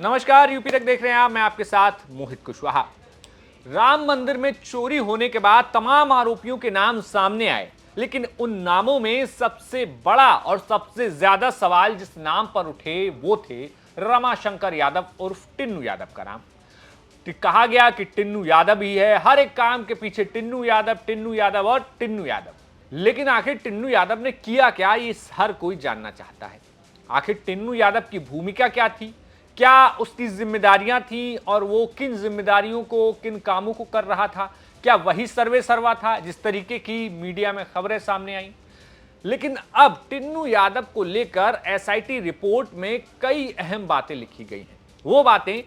नमस्कार, यूपी तक देख रहे हैं आप। मैं आपके साथ मोहित कुशवाहा। राम मंदिर में चोरी होने के बाद तमाम आरोपियों के नाम सामने आए, लेकिन उन नामों में सबसे बड़ा और सबसे ज्यादा सवाल जिस नाम पर उठे वो थे रमाशंकर यादव उर्फ टिन्नू यादव का नाम। कहा गया कि टिन्नू यादव ही है, हर एक काम के पीछे टिन्नू यादव और टिन्नू यादव। लेकिन आखिर टिन्नू यादव ने किया क्या, ये हर कोई जानना चाहता है। आखिर टिन्नू यादव की भूमिका क्या थी, क्या उसकी जिम्मेदारियां थी और वो किन जिम्मेदारियों को, किन कामों को कर रहा था, क्या वही सर्वे सर्वा था जिस तरीके की मीडिया में खबरें सामने आई। लेकिन अब टिन्नू यादव को लेकर एसआईटी रिपोर्ट में कई अहम बातें लिखी गई हैं। वो बातें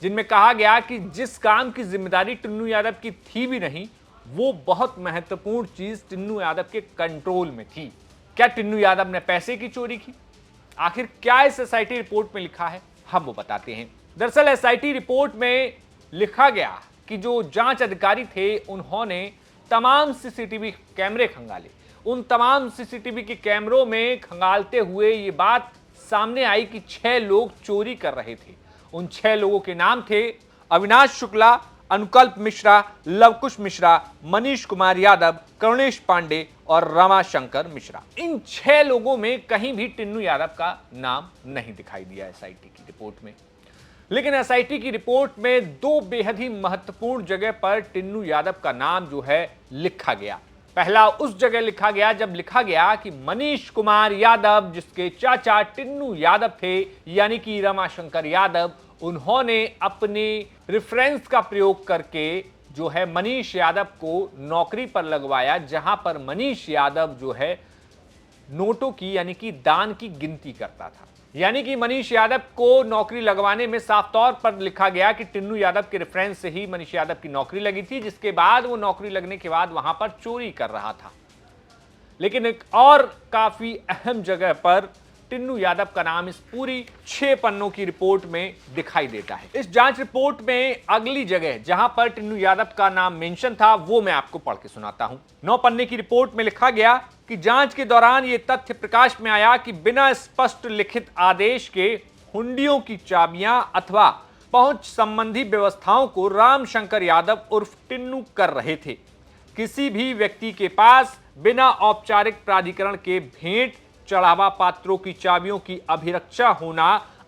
जिनमें कहा गया कि जिस काम की जिम्मेदारी टिन्नू यादव की थी भी नहीं, वो बहुत महत्वपूर्ण चीज टिन्नू यादव के कंट्रोल में थी। क्या टिन्नू यादव ने पैसे की चोरी की? आखिर क्या इस एसआईटी रिपोर्ट में लिखा है, हम वो बताते हैं। दरअसल एसआईटी रिपोर्ट में लिखा गया कि जो जांच अधिकारी थे उन्होंने तमाम सीसीटीवी कैमरे खंगाले। उन तमाम सीसीटीवी के कैमरों में खंगालते हुए ये बात सामने आई कि 6 लोग चोरी कर रहे थे। उन 6 लोगों के नाम थे अविनाश शुक्ला, अनुकल्प मिश्रा, लवकुश मिश्रा, मनीष कुमार यादव, करुणेश पांडे और रमाशंकर मिश्रा। इन 6 लोगों में कहीं भी टिन्नू यादव का नाम नहीं दिखाई दिया एसआईटी की रिपोर्ट में। लेकिन एसआईटी की रिपोर्ट में 2 बेहद ही महत्वपूर्ण जगह पर टिन्नू यादव का नाम जो है लिखा गया। पहला उस जगह लिखा गया जब लिखा गया कि मनीष कुमार यादव, जिसके चाचा टिन्नू यादव थे, यानी कि रमाशंकर यादव, उन्होंने अपने रेफरेंस का प्रयोग करके जो है मनीष यादव को नौकरी पर लगवाया, जहां पर मनीष यादव जो है नोटों की यानी कि दान की गिनती करता था। यानी कि मनीष यादव को नौकरी लगवाने में साफ तौर पर लिखा गया कि टिन्नू यादव के रेफरेंस से ही मनीष यादव की नौकरी लगी थी, जिसके बाद वो नौकरी लगने के बाद वहां पर चोरी कर रहा था। लेकिन एक और काफी अहम जगह पर टिन्नू यादव का नाम इस पूरी 6 पन्नों की रिपोर्ट में दिखाई देता है। इस जांच रिपोर्ट में अगली जगह जहां पर टिन्नू यादव का नाम मेंशन था वो मैं आपको पढ़ के सुनाता हूं। 9 पन्ने की रिपोर्ट में लिखा गया कि जांच के दौरान यह तथ्य प्रकाश में आया कि बिना स्पष्ट लिखित आदेश के हुंडियों की चाबियां अथवा पहुंच संबंधी व्यवस्थाओं को रामशंकर यादव उर्फ टिन्नू कर रहे थे। किसी भी व्यक्ति के पास बिना औपचारिक प्राधिकरण के भेंट चढ़ावा पात्रों की चाबियों की अभिरक्षा होना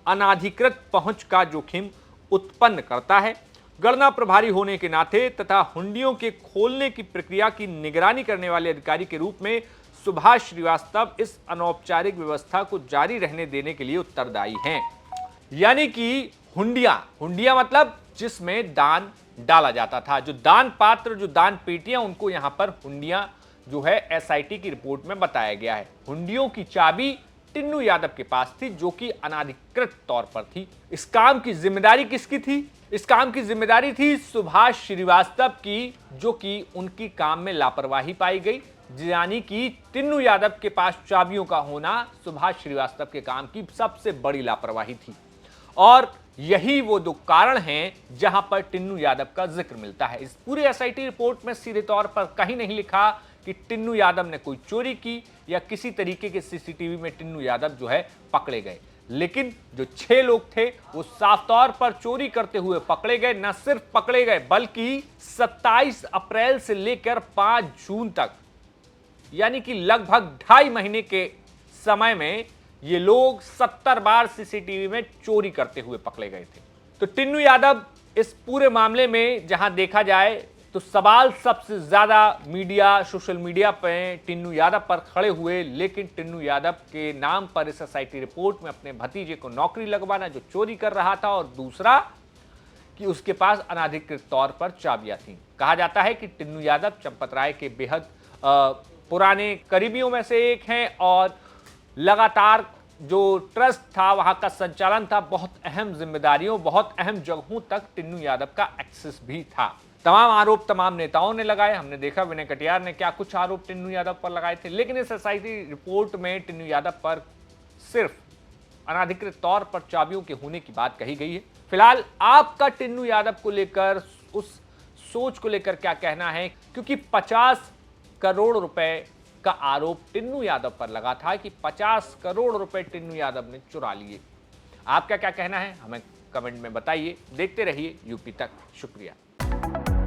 अनाधिकृत पहुंच का जोखिम उत्पन्न करता है। गणना प्रभारी होने के नाते तथा हुंडियों के खोलने की प्रक्रिया की निगरानी करने वाले अधिकारी के रूप में सुभाष श्रीवास्तव इस अनौपचारिक व्यवस्था को जारी रहने देने के लिए उत्तरदायी हैं। यानी कि हुंडिया मतलब जिसमें दान डाला जाता था, जो दान पात्र, जो दान पेटियां, उनको यहां पर हुंडियां जो है एसआईटी की रिपोर्ट में बताया गया है। हुंडियों की चाबी टिन्नू यादव के पास थी, जो कि अनाधिकृत तौर पर थी। इस काम की जिम्मेदारी किसकी थी? इस काम की जिम्मेदारी थी सुभाष श्रीवास्तव की, जो कि उनकी काम में लापरवाही पाई गई। यानी कि टिन्नू यादव के पास चाबियों का होना सुभाष श्रीवास्तव के काम की सबसे बड़ी लापरवाही थी। और यही वो 2 कारण हैं जहां पर टिन्नू यादव का जिक्र मिलता है। इस पूरी एसआईटी रिपोर्ट में सीधे तौर पर कहीं नहीं लिखा कि टिन्नू यादव ने कोई चोरी की या किसी तरीके के सीसीटीवी में टिन्नू यादव जो है पकड़े गए। लेकिन जो 6 लोग थे वो साफ तौर पर चोरी करते हुए पकड़े गए। न सिर्फ पकड़े गए बल्कि 27 अप्रैल से लेकर 5 जून तक, यानी कि लगभग 2.5 महीने के समय में ये लोग 70 बार सीसीटीवी में चोरी करते हुए पकड़े गए थे। तो टिन्नू यादव इस पूरे मामले में जहां देखा जाए तो सवाल सबसे ज्यादा मीडिया, सोशल मीडिया पे टिन्नू यादव पर खड़े हुए। लेकिन टिन्नू यादव के नाम पर इस एसआईटी रिपोर्ट में अपने भतीजे को नौकरी लगवाना जो चोरी कर रहा था, और दूसरा कि उसके पास अनाधिकृत तौर पर चाबियां थीं। कहा जाता है कि टिन्नू यादव चंपत राय के बेहद पुराने करीबियों में से एक हैं और लगातार जो ट्रस्ट था वहां का संचालन था, बहुत अहम जिम्मेदारियों, बहुत अहम जगहों तक टिन्नू यादव का एक्सेस भी था। तमाम आरोप तमाम नेताओं ने लगाए। हमने देखा विनय कटियार ने क्या कुछ आरोप टिन्नू यादव पर लगाए थे। लेकिन इस एसआईटी रिपोर्ट में टिन्नू यादव पर सिर्फ अनाधिकृत तौर पर चाबियों के होने की बात कही गई है। फिलहाल आपका टिन्नू यादव को लेकर, उस सोच को लेकर क्या कहना है? क्योंकि 50 करोड़ रुपए का आरोप टिन्नू यादव पर लगा था कि 50 करोड़ रुपए टिन्नू यादव ने चुरा लिए। आपका क्या कहना है? हमें कमेंट में बताइए। देखते रहिए यूपी तक। शुक्रिया।